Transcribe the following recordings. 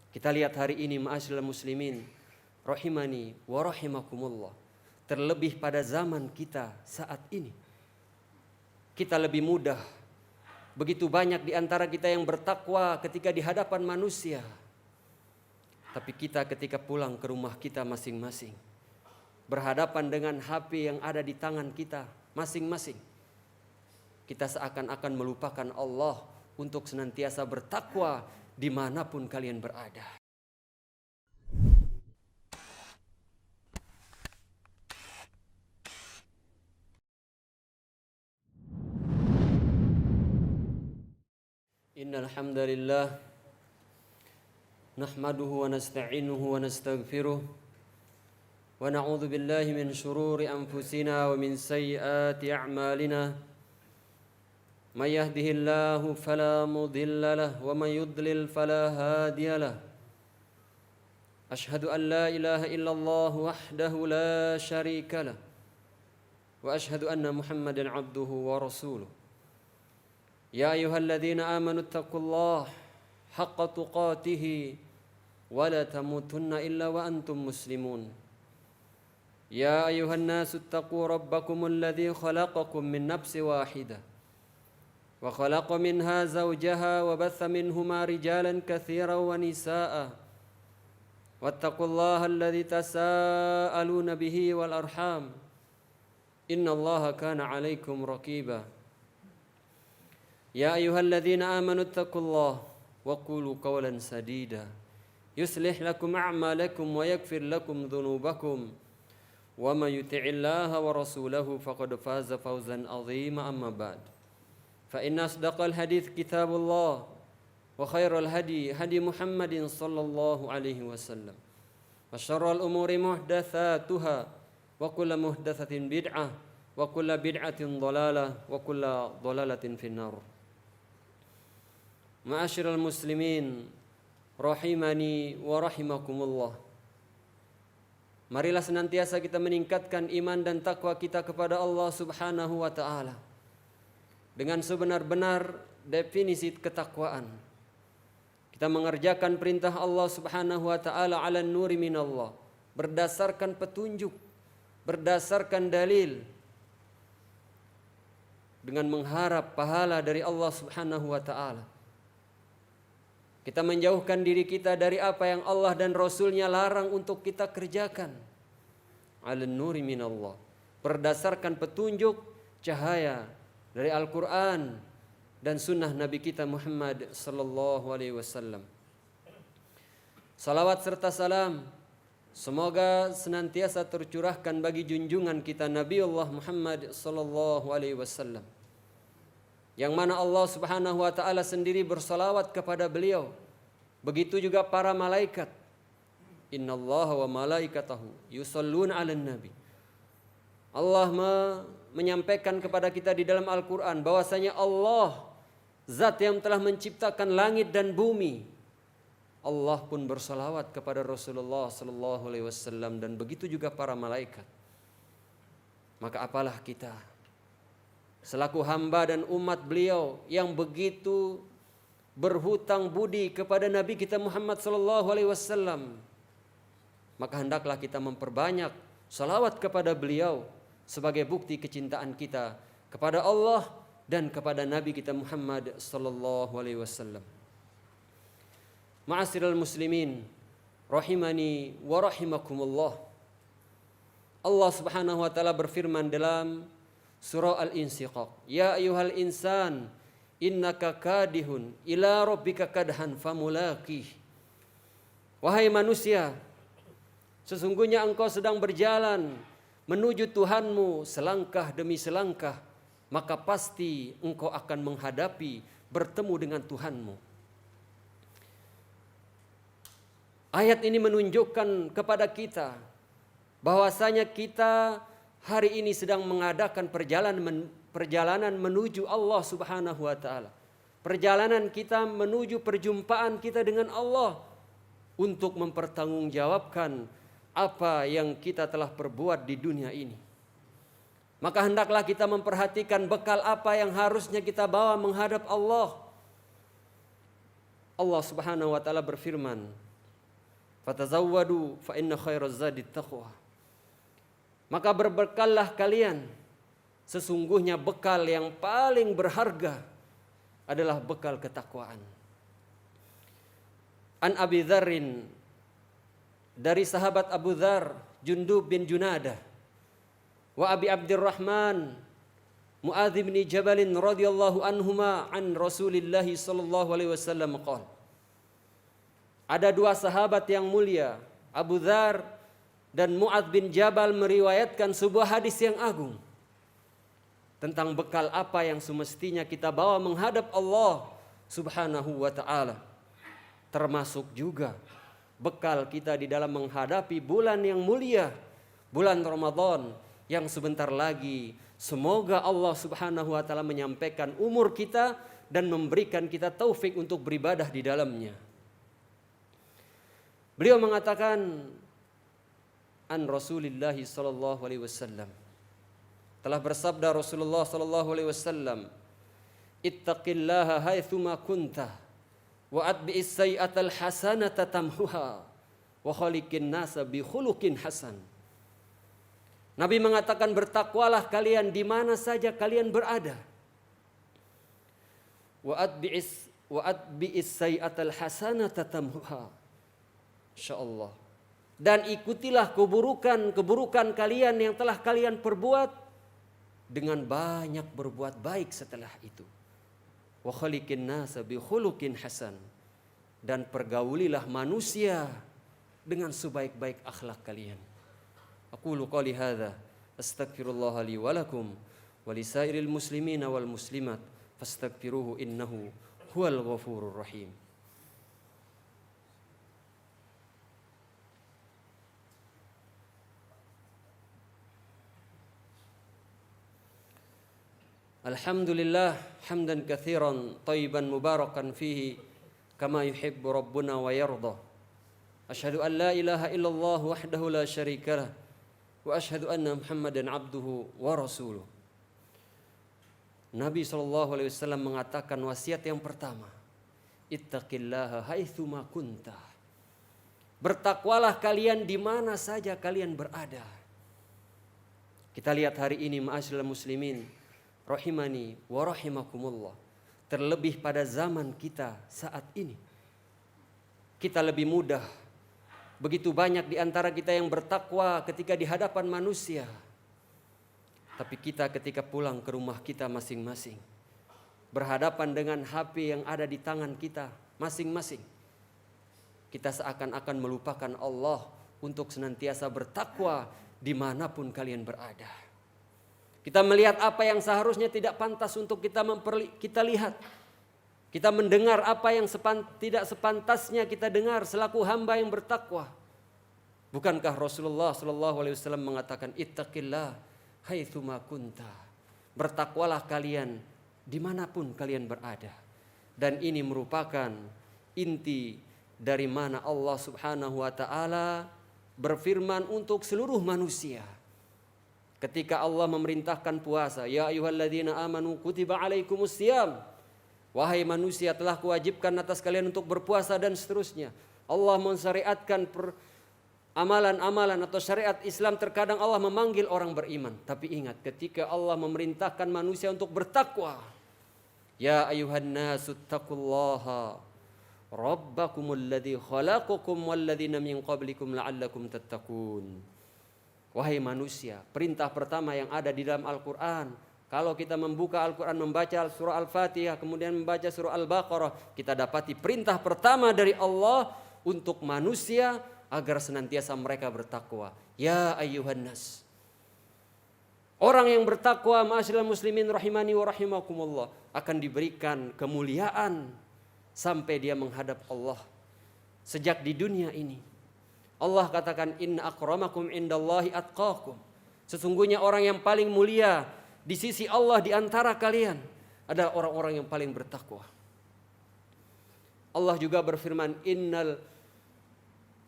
Kita lihat hari ini ma'asyiral muslimin rahimani wa rahimakumullah. Terlebih pada zaman kita saat ini. Kita lebih mudah. Begitu banyak di antara kita yang bertakwa ketika di hadapan manusia. Tapi kita ketika pulang ke rumah kita masing-masing, berhadapan dengan HP yang ada di tangan kita masing-masing, kita seakan-akan melupakan Allah untuk senantiasa bertakwa dimanapun kalian berada. Innal hamdalillah nahmaduhu wa nasta'inuhu wa nastaghfiruh wa na'udzu billahi min shururi anfusina wa min sayyiati a'malina. May yahdihillahu fala mudilla lahu wa may yudlil fala hadiya lahu. Ashhadu an la ilaha illallah wahdahu la syarika lahu wa ashhadu anna Muhammadan 'abduhu wa rasuluh. Ya ayyuhalladzina amanu taqullaha haqqa tuqatih wa la tamutunna illa wa antum muslimun. Ya ayyuhan nasu taqu rabbakumul ladzi khalaqakum min nafsin wahidah wa khalaqa minha zawjaha wa batha minhuma rijalan katsiran wa nisaa'a wattaqullaha alladzi tasaaluna bihi wal arham innallaha kana 'alaikum raqiba. Ya ayyuhalladzina amanu taqullaha wa qulu qawlan sadida yuslih lakum a'malakum wa yaghfir lakum dhunubakum wa may yuti'illaha wa rasulahu faqad faza fawzan 'azima amma ba'd. Fa inna asdaqal hadits kitabullah wa khairal hadi hadi Muhammadin sallallahu alaihi wasallam wa syarrul umuri muhdatsatuha wa kullu muhdatsatin bid'ah wa kullu bid'atin dhalalah wa kullu dhalalatin finnar. Ma'asyiral muslimin rahimani wa rahimakumullah. Marilah senantiasa kita meningkatkan iman dan takwa kita kepada Allah Subhanahu wa taala dengan sebenar-benar definisi ketakwaan. Kita mengerjakan perintah Allah Subhanahu wa taala 'alan nuri minallah, berdasarkan petunjuk, berdasarkan dalil, dengan mengharap pahala dari Allah Subhanahu wa taala. Kita menjauhkan diri kita dari apa yang Allah dan Rasulnya larang untuk kita kerjakan. 'Alan nuri minallah, berdasarkan petunjuk cahaya dari Al-Quran dan sunnah Nabi kita Muhammad sallallahu alaihi wasallam. Salawat serta salam semoga senantiasa tercurahkan bagi junjungan kita Nabi Allah Muhammad sallallahu alaihi wasallam, yang mana Allah Subhanahu wa taala sendiri bersalawat kepada beliau. Begitu juga para malaikat. Innallaha wa malaikatahu yusholluna 'alan nabi. Allah menyampaikan kepada kita di dalam Al-Quran bahwasanya Allah, zat yang telah menciptakan langit dan bumi, Allah pun bersalawat kepada Rasulullah sallallahu alaihi wasallam, dan begitu juga para malaikat. Maka apalah kita selaku hamba dan umat beliau yang begitu berhutang budi kepada Nabi kita Muhammad sallallahu alaihi wasallam, maka hendaklah kita memperbanyak salawat kepada beliau sebagai bukti kecintaan kita kepada Allah dan kepada Nabi kita Muhammad sallallahu alaihi wasallam. Ma'asyiral muslimin rahimani wa rahimakumullah. Allah Subhanahu wa taala berfirman dalam surah Al-Insyiqaq, ya ayyuhal insan innaka kadihun ila rabbika kadhan famulaqih. Wahai manusia, sesungguhnya engkau sedang berjalan menuju Tuhanmu selangkah demi selangkah, maka pasti engkau akan menghadapi, bertemu dengan Tuhanmu. Ayat ini menunjukkan kepada kita bahwasanya kita hari ini sedang mengadakan perjalanan menuju Allah Subhanahu wa taala. Perjalanan kita menuju perjumpaan kita dengan Allah untuk mempertanggungjawabkan apa yang kita telah perbuat di dunia ini. Maka hendaklah kita memperhatikan bekal apa yang harusnya kita bawa menghadap Allah. Allah Subhanahu wa taala berfirman Fatazawwadu fa inna khairaz zadi taqwa. Maka berbekallah kalian, sesungguhnya bekal yang paling berharga adalah bekal ketakwaan. An Abi Dzarrin, dari sahabat Abu Dzar, Jundub bin Junadah, wa Abi Abdurrahman Muadz bin Jabal radhiyallahu anhuma an Rasulillah sallallahu alaihi wasallam qala. Ada dua sahabat yang mulia, Abu Dzar dan Muadz bin Jabal, meriwayatkan sebuah hadis yang agung tentang bekal apa yang semestinya kita bawa menghadap Allah Subhanahu wa taala. Termasuk juga bekal kita di dalam menghadapi bulan yang mulia, bulan Ramadan yang sebentar lagi semoga Allah Subhanahu wa taala menyampaikan umur kita dan memberikan kita taufik untuk beribadah di dalamnya. Beliau mengatakan an Rasulillah sallallahu alaihi wasallam, telah bersabda Rasulullah sallallahu alaihi wasallam, ittaqillaha haitsuma kunta wa atbi'is sayyi'atal hasanata tamhuha wa khaliqin nasa bi khuluqin hasan. Nabi mengatakan, bertakwalah kalian di mana saja kalian berada. Wa atbi'is sayyi'atal hasanata tamhuha. Insyaallah. Dan ikutilah keburukan kalian yang telah kalian perbuat dengan banyak berbuat baik setelah itu. Wa khaliqin nasa bi khuluqin hasan, dan pergaulilah manusia dengan sebaik-baik akhlak kalian. Aqulu qouli hadza astaghfirullah li wa lakum wa lisairil muslimina wal muslimat fastaghfiruhu innahu huwal ghafurur rahim. Alhamdulillah hamdan katsiran thayyiban mubarakan fihi kama yuhibbu rabbuna wa yarda. Asyhadu an la ilaha illallah wahdahu la syarikalah wa asyhadu anna Muhammadan abduhu wa rasuluh. Nabi SAW mengatakan wasiat yang pertama, ittaqillaha haitsuma kunta. Bertakwalah kalian di mana saja kalian berada. Kita lihat hari ini ma'asyiral muslimin rahimani wa rahimakumullah, terlebih pada zaman kita saat ini. Kita lebih mudah, begitu banyak di antara kita yang bertakwa ketika di hadapan manusia. Tapi kita ketika pulang ke rumah kita masing-masing, berhadapan dengan HP yang ada di tangan kita masing-masing, kita seakan-akan melupakan Allah untuk senantiasa bertakwa dimanapun kalian berada. Kita melihat apa yang seharusnya tidak pantas untuk kita lihat. Kita mendengar apa yang tidak sepantasnya kita dengar selaku hamba yang bertakwa. Bukankah Rasulullah SAW mengatakan ittaqillah haitsuma kunta. Bertakwalah kalian dimanapun kalian berada. Dan ini merupakan inti dari mana Allah Subhanahu wa taala berfirman untuk seluruh manusia. Ketika Allah memerintahkan puasa, ya ayyuhalladzina amanu kutiba alaikumusiyam. Wahai manusia, telah kuwajibkan atas kalian untuk berpuasa, dan seterusnya. Allah mensyariatkan amalan-amalan atau syariat Islam. Terkadang Allah memanggil orang beriman, tapi ingat ketika Allah memerintahkan manusia untuk bertakwa, ya ayyuhan nasu taqullaha rabbakumul ladzi khalaqakum walladzina min qablikum la'allakum tattaqun. Wahai manusia, perintah pertama yang ada di dalam Al-Quran, kalau kita membuka Al-Quran, membaca surah Al-Fatihah, kemudian membaca surah Al-Baqarah, kita dapati perintah pertama dari Allah untuk manusia agar senantiasa mereka bertakwa. Ya ayyuhan nas. Orang yang bertakwa, ma'asyiral muslimin rahimani wa rahimakumullah, akan diberikan kemuliaan sampai dia menghadap Allah sejak di dunia ini. Allah katakan inna akramakum indallahi atqakum. Sesungguhnya orang yang paling mulia di sisi Allah di antara kalian adalah orang-orang yang paling bertakwa. Allah juga berfirman innal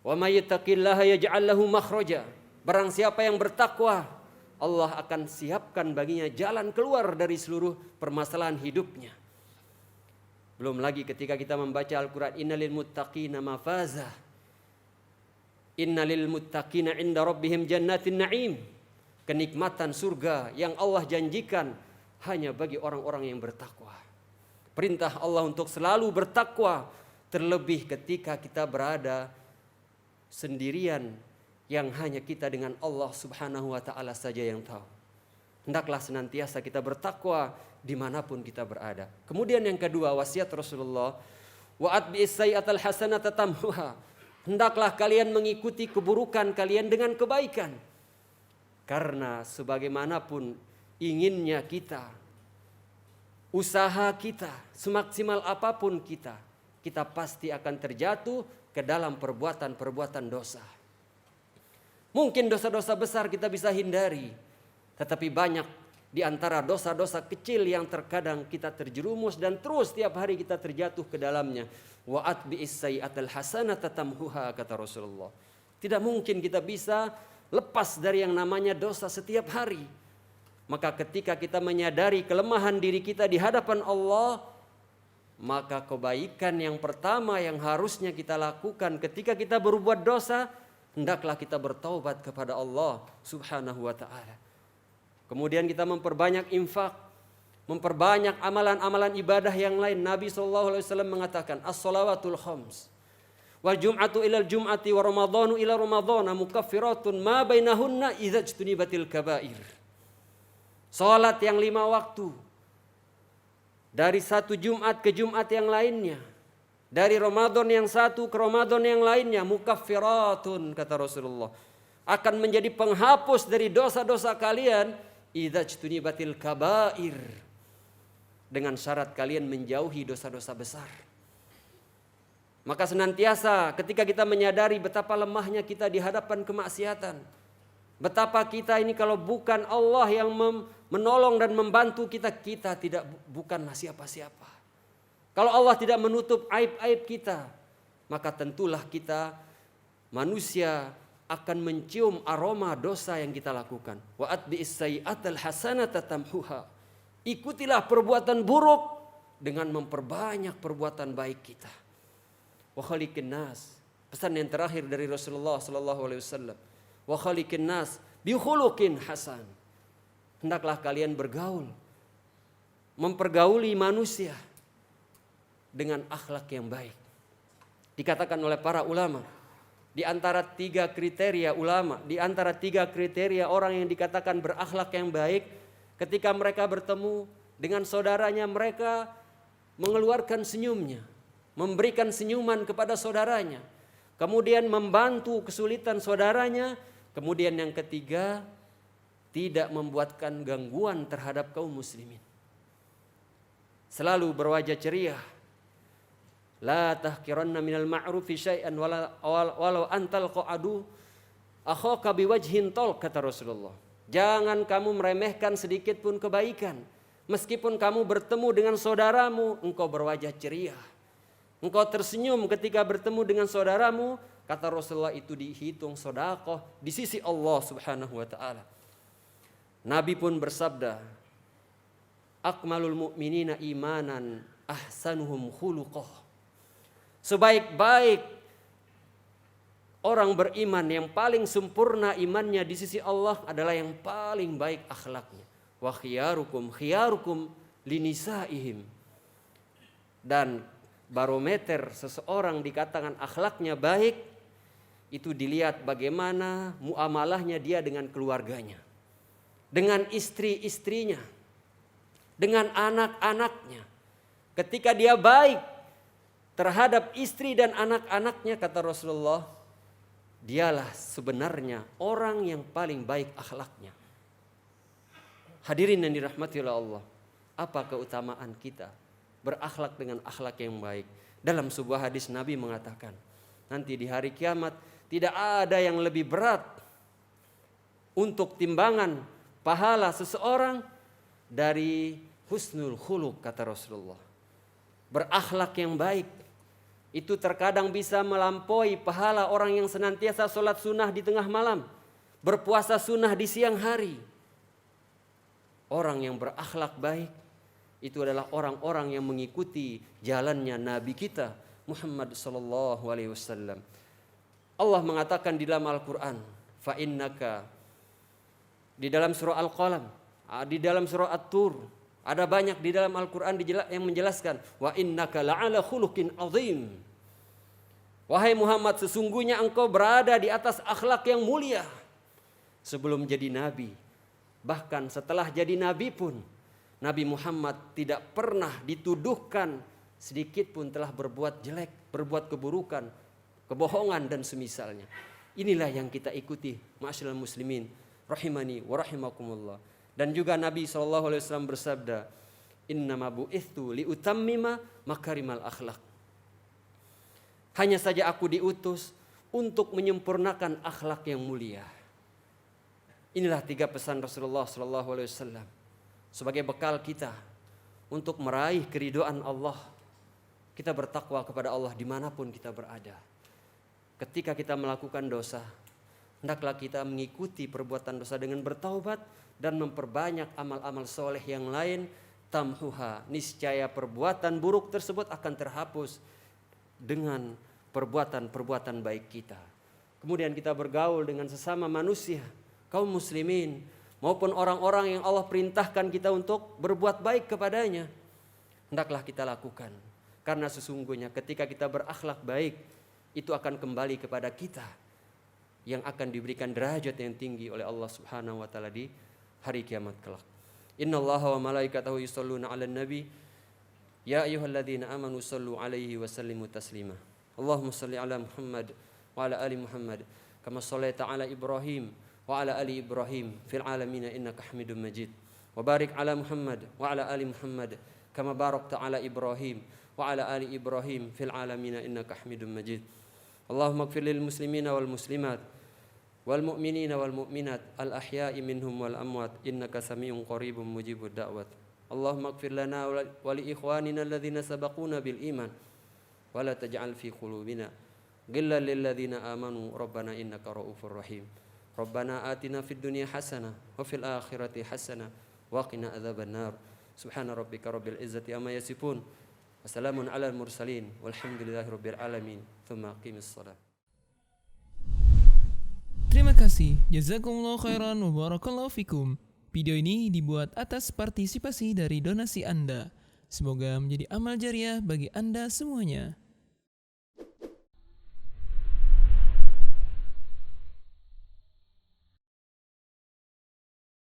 wa may yattaqillaha yaj'al lahu makhraja. Barang siapa yang bertakwa, Allah akan siapkan baginya jalan keluar dari seluruh permasalahan hidupnya. Belum lagi ketika kita membaca Al-Quran innalil muttaqina mafaza. Innalil muttaqina 'inda rabbihim jannatin na'im. Kenikmatan surga yang Allah janjikan hanya bagi orang-orang yang bertakwa. Perintah Allah untuk selalu bertakwa, terlebih ketika kita berada sendirian yang hanya kita dengan Allah Subhanahu wa taala saja yang tahu. Hendaklah senantiasa kita bertakwa dimanapun kita berada. Kemudian yang kedua, wasiat Rasulullah, wa atbi'is sayyi'atal hasanata tamhuha. Hendaklah kalian mengikuti keburukan kalian dengan kebaikan. Karena sebagaimanapun inginnya kita, usaha kita, semaksimal apapun kita pasti akan terjatuh ke dalam perbuatan-perbuatan dosa. Mungkin dosa-dosa besar kita bisa hindari, tetapi banyak di antara dosa-dosa kecil yang terkadang kita terjerumus dan terus tiap hari kita terjatuh ke dalamnya. Wa atbi'is sayyi'atal hasanata tamhuha, kata Rasulullah. Tidak mungkin kita bisa lepas dari yang namanya dosa setiap hari. Maka ketika kita menyadari kelemahan diri kita di hadapan Allah, maka kebaikan yang pertama yang harusnya kita lakukan ketika kita berbuat dosa, hendaklah kita bertaubat kepada Allah Subhanahu wa ta'ala. Kemudian kita memperbanyak infak, memperbanyak amalan-amalan ibadah yang lain. Nabi SAW mengatakan, as-salawatul khams, wal jum'atu ilal jum'ati, wa ramadhanu ila ramadhana, mukaffiratun ma bainahunna idza ijtunibatil kabair. Salat yang 5 waktu, dari satu Jumat ke Jumat yang lainnya, dari Ramadan yang satu ke Ramadan yang lainnya, mukaffiratun, kata Rasulullah, akan menjadi penghapus dari dosa-dosa kalian, idza ijtunibatil kabair, dengan syarat kalian menjauhi dosa-dosa besar. Maka senantiasa ketika kita menyadari betapa lemahnya kita di hadapan kemaksiatan, betapa kita ini kalau bukan Allah yang menolong dan membantu kita, kita bukanlah siapa-siapa. Kalau Allah tidak menutup aib-aib kita, maka tentulah kita manusia akan mencium aroma dosa yang kita lakukan. Wa atbi'is sayyi'atal hasanata tamhuha. Ikutilah perbuatan buruk dengan memperbanyak perbuatan baik kita. Wa khaliqin nas. Pesan yang terakhir dari Rasulullah sallallahu alaihi wasallam. Wa khaliqin nas bi khuluqin hasan. Hendaklah kalian bergaul, mempergauli manusia dengan akhlak yang baik. Dikatakan oleh para ulama, di antara 3 kriteria ulama, di antara 3 kriteria orang yang dikatakan berakhlak yang baik, ketika mereka bertemu dengan saudaranya, mereka mengeluarkan senyumnya, memberikan senyuman kepada saudaranya, kemudian membantu kesulitan saudaranya, kemudian yang ketiga, tidak membuatkan gangguan terhadap kaum muslimin. Selalu berwajah ceria. La tahkiranna minal ma'rufi syai'an walau antal qa'adu akhaka biwajhin tol, kata Rasulullah. Jangan kamu meremehkan sedikit pun kebaikan. Meskipun kamu bertemu dengan saudaramu, engkau berwajah ceria, engkau tersenyum ketika bertemu dengan saudaramu, kata Rasulullah, itu dihitung sedekah di sisi Allah Subhanahu wa taala. Nabi pun bersabda, akmalul mu'minina imanan ahsanuhum khuluqah. Sebaik-baik orang beriman, yang paling sempurna imannya di sisi Allah adalah yang paling baik akhlaknya. Wa khiyarukum linisaihim. Dan barometer seseorang dikatakan akhlaknya baik, itu dilihat bagaimana muamalahnya dia dengan keluarganya, dengan istri-istrinya, dengan anak-anaknya. Ketika dia baik terhadap istri dan anak-anaknya, kata Rasulullah, dialah sebenarnya orang yang paling baik akhlaknya. Hadirin yang dirahmati oleh Allah, apa keutamaan kita berakhlak dengan akhlak yang baik? Dalam sebuah hadis Nabi mengatakan, nanti di hari kiamat tidak ada yang lebih berat untuk timbangan pahala seseorang dari husnul khuluq, kata Rasulullah. Berakhlak yang baik itu terkadang bisa melampaui pahala orang yang senantiasa sholat sunnah di tengah malam, berpuasa sunnah di siang hari. Orang yang berakhlak baik itu adalah orang-orang yang mengikuti jalannya Nabi kita Muhammad sallallahu alaihi wasallam. Allah mengatakan di dalam Al-Quran, fa innaka, di dalam surah Al-Qalam, di dalam surah At-Tur, ada banyak di dalam Al-Quran yang menjelaskan, wa innaka la'ala khuluqin azim. Wahai Muhammad, sesungguhnya engkau berada di atas akhlak yang mulia sebelum jadi nabi. Bahkan setelah jadi nabi pun, Nabi Muhammad tidak pernah dituduhkan sedikit pun telah berbuat jelek, berbuat keburukan, kebohongan dan semisalnya. Inilah yang kita ikuti, ma'asyiral muslimin, rahimani wa rahimakumullah. Dan juga Nabi SAW bersabda, innama bu'ithu liutammima makarimal akhlak. Hanya saja aku diutus untuk menyempurnakan akhlak yang mulia. Inilah 3 pesan Rasulullah SAW sebagai bekal kita untuk meraih keridhaan Allah. Kita bertakwa kepada Allah dimanapun kita berada. Ketika kita melakukan dosa, hendaklah kita mengikuti perbuatan dosa dengan bertaubat dan memperbanyak amal-amal soleh yang lain. Tamhuha, niscaya perbuatan buruk tersebut akan terhapus dengan perbuatan-perbuatan baik kita. Kemudian kita bergaul dengan sesama manusia, kaum muslimin, maupun orang-orang yang Allah perintahkan kita untuk berbuat baik kepadanya. Hendaklah kita lakukan. Karena sesungguhnya ketika kita berakhlak baik, itu akan kembali kepada kita, yang akan diberikan derajat yang tinggi oleh Allah Subhanahu wa taala di hari kiamat kelak. Innallaha wa malaikatahu yusholluna 'alan nabi ya ayyuhalladzina amanu shallu 'alaihi wa sallimu taslima. Allahumma shalli 'ala Muhammad wa 'ala ali Muhammad kama shallaita 'ala Ibrahim wa 'ala ali Ibrahim fil 'alamin innaka Hamidum Majid. Wa barik 'ala Muhammad wa 'ala ali Muhammad kama barakta 'ala Ibrahim wa 'ala ali Ibrahim fil 'alamin innaka Hamidum Majid. Allahumma ighfir lil muslimina wal muslimat wal mu'minina wal mu'minat al ahya'i minhum wal amwat innaka sami'un qaribun mujibud da'wat. Allahumma ighfir lana wa li ikhwanina alladhina sabaquna bil iman wa la taj'al fi qulubina ghillan lil ladzina amanu rabbana innaka ra'ufur rahim. Rabbana atina fid dunya hasanah wa fil akhirati hasanah wa qina adzabannar. Subhana rabbika rabbil izzati amma yasifun. Wassalamun alal mursalin walhamdulillahi rabbil alamin. Tsumma qimis shalah. Terima kasih. Jazakumullah khairan wa barakallahu fikum. Video ini dibuat atas partisipasi dari donasi Anda. Semoga menjadi amal jariah bagi Anda semuanya.